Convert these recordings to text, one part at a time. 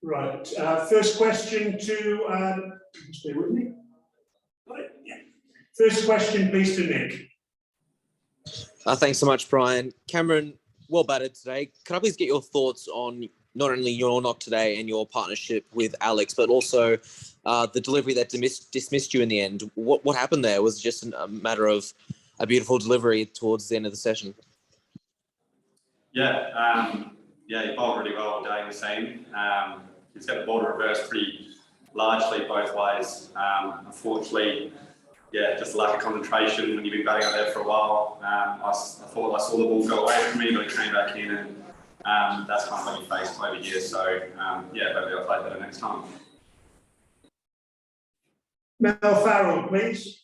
Right. First question to, stay with me. Got it? Yeah. First question, please, to Nick. Thanks so much, Brian. Cameron, well batted today. Can I please get your thoughts on not only your knock today and your partnership with Alex, but also the delivery that dismissed you in the end? What happened there? Was it just a matter of a beautiful delivery towards the end of the session? Yeah, he bowled really well today, we've seen. He's got the ball to reverse pretty largely both ways. Unfortunately, yeah, just lack of concentration when you've been batting out there for a while. I thought I saw the ball go away from me, but it came back in, and that's kind of what you face over here. So, yeah, hopefully I'll play better next time. Mel Farrell, please.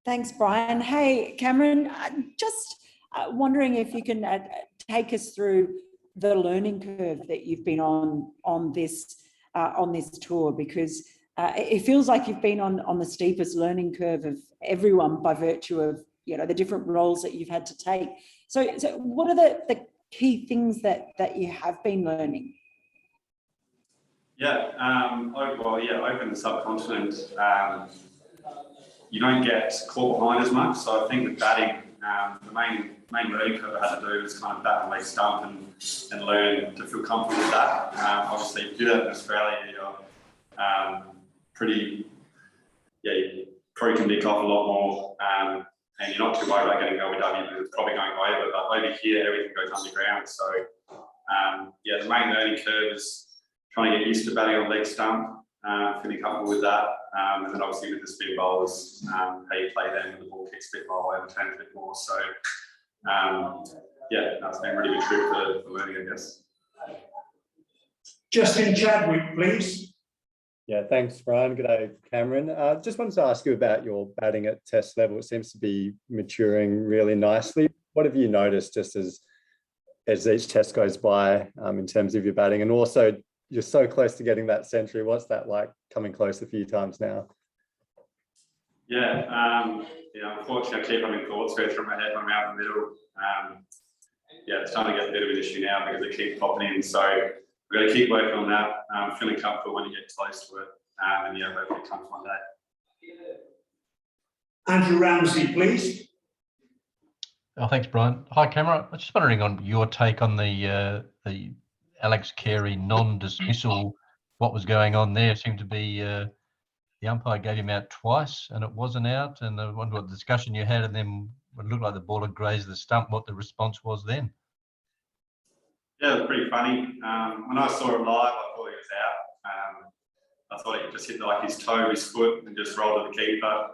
Thanks, Brian. Hey, Cameron, just wondering if you can take us through the learning curve that you've been on this tour, because it feels like you've been on the steepest learning curve of everyone by virtue of the different roles that you've had to take. So what are the key things that you have been learning? Yeah, over the subcontinent, you don't get caught behind as much. So I think with batting, the main learning curve I had to do was kind of bat and leg stump and learn to feel comfortable with that. Obviously, if you do that in Australia, you're you probably can nick off a lot more, and you're not too worried about getting LBW because it's probably going over. But over here, everything goes underground. So, the main learning curve is trying to get used to batting on leg stump, feeling comfortable with that, and then obviously with the spin bowlers, how you play them when the ball kicks a bit lower and turns a bit more. So, that's been a really good trip for learning, I guess. Justin Chadwick, please. Yeah, thanks, Brian. Good day, Cameron. Just wanted to ask you about your batting at test level. It seems to be maturing really nicely. What have you noticed just as each test goes by in terms of your batting? And also, you're so close to getting that century. What's that like, coming close a few times now? Unfortunately, I keep having thoughts go through my head when I'm out in the middle. It's starting to get a bit of an issue now because it keeps popping in. So we've got to keep working on that. Feeling comfortable when you get close to it. Hopefully it comes one day. Andrew Ramsey, please. Oh, thanks, Brian. Hi, Cameron. I'm just wondering on your take on the Alex Carey non-dismissal. What was going on there? It seemed to be the umpire gave him out twice and it wasn't out. And I wonder what discussion you had, and then it looked like the ball had grazed the stump, what the response was then. Yeah, it was pretty funny. When I saw it live, I thought he was out. I thought he just hit his toe, his foot, and just rolled to the keeper.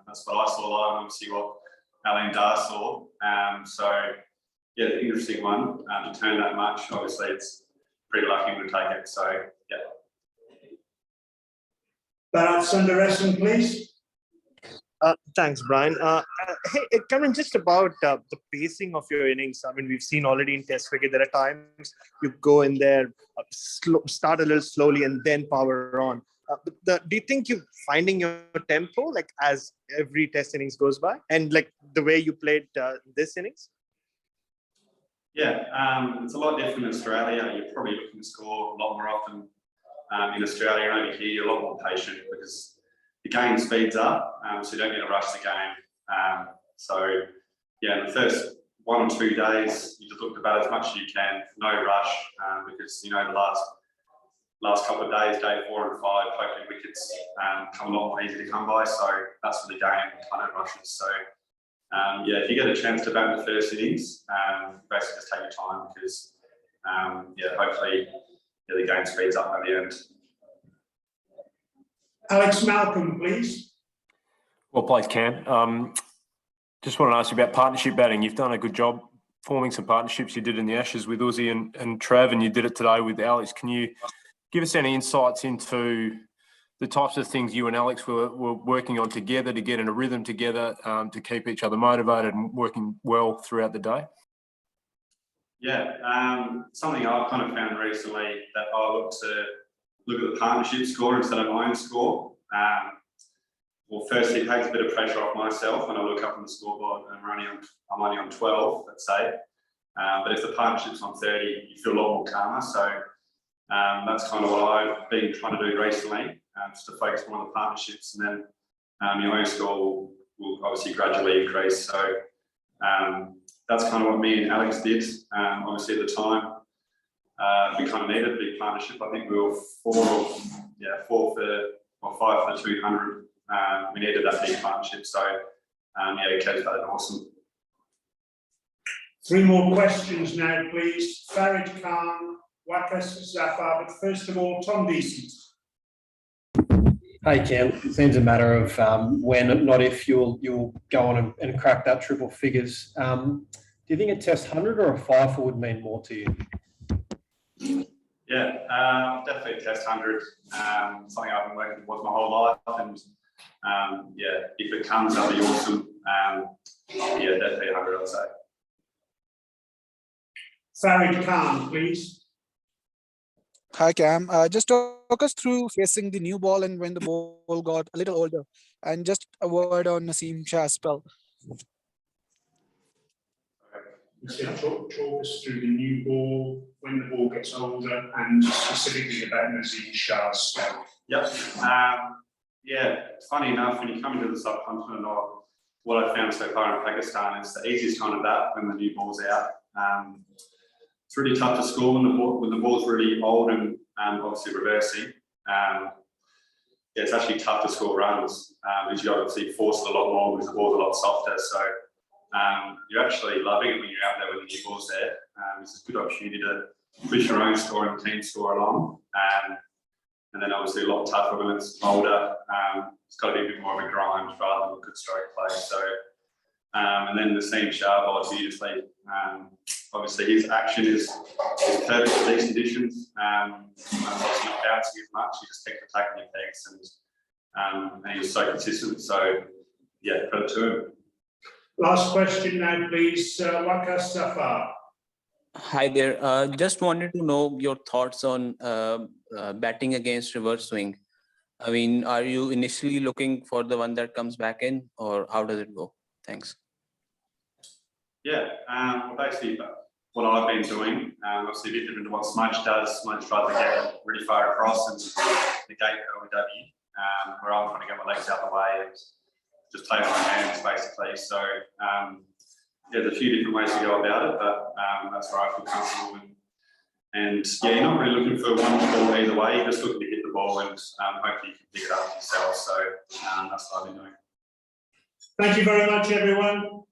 That's what I saw live, and obviously what Alain Dar saw. The interesting one. To turn that much, obviously it's pretty lucky to take it. So, yeah. Bharat Sundaresan, please. Thanks, Brian. Hey, Cameron, just about the pacing of your innings. I mean, we've seen already in Test cricket, there are times you go in there, start a little slowly and then power on. Do you think you're finding your tempo, like as every Test innings goes by, and like the way you played this innings? Yeah, it's a lot different in Australia. You're probably looking to score a lot more often in Australia, and over here you're a lot more patient because the game speeds up, so you don't need to rush the game. In the first 1 or 2 days, you just look to bat as much as you can, no rush, because the last couple of days, day 4 and 5, hopefully wickets come a lot more easy to come by. So that's where the game kind of rushes. So if you get a chance to bat in the first innings, basically just take your time because hopefully the game speeds up at the end. Alex Malcolm, please. Well played, Cam. Just want to ask you about partnership batting. You've done a good job forming some partnerships. You did in the Ashes with Uzi and Trav, and you did it today with Alex. Can you give us any insights into the types of things you and Alex were working on together to get in a rhythm together, to keep each other motivated and working well throughout the day? Yeah, something I've kind of found recently that I look at the partnership score instead of my own score. Firstly, it takes a bit of pressure off myself when I look up on the scoreboard and I'm only on 12, let's say. But if the partnership's on 30, you feel a lot more calmer. So That's kind of what I've been trying to do recently, just to focus more on the partnerships, and then your own score will obviously gradually increase. So that's kind of what me and Alex did. Obviously at the time, we kind of needed a big partnership. I think we were 5 for the 200. We needed that big partnership. So Kev's had an awesome. 3 more questions now, please. Farid Khan, Wakas Zafar, but first of all, Tom Decent. Hey Cam, it seems a matter of when, not if, you'll go on and crack that triple figures. Do you think a test 100 or a 5 would mean more to you? Yeah, definitely a test 100. Something I've been working towards my whole life, and if it comes, that'll be awesome. Definitely 100, I'd say. Farid Khan, please. Hi Cam, just talk us through facing the new ball and when the ball got a little older, and just a word on Naseem Shah's spell. Talk us through the new ball, when the ball gets older, and specifically about Naseem Shah's spell. Yep. Funny enough, when you come into the subcontinent, or what I've found so far in Pakistan, it's the easiest kind of bat when the new ball's out. It's really tough to score when the ball's really old and obviously reversing. It's actually tough to score runs because you obviously force it a lot more because the ball's a lot softer. So you're actually loving it when you're out there with the new balls there. It's a good opportunity to push your own score and team score along. And then obviously a lot tougher when it's older. It's got to be a bit more of a grind rather than a good stroke play. So, and then Naseem Shah bowls beautifully. Obviously his action is perfect for these conditions. Obviously not bouncing as much, he just keeps attacking your pegs, and he was so consistent. So credit to him. Last question now, please. Wakas Zafar. Hi there. Just wanted to know your thoughts on batting against reverse swing. I mean, are you initially looking for the one that comes back in, or how does it go? Thanks. Basically what I've been doing, obviously a bit different to what Smudge does. Smudge tries to get really far across and negate LBW, where I'm trying to get my legs out of the way and just play with my hands basically. So there's a few different ways to go about it, but that's where I feel comfortable with. And you're not really looking for one ball either way, you're just looking to hit the ball and hopefully you can pick it up yourself. So that's what I've been doing. Thank you very much, everyone.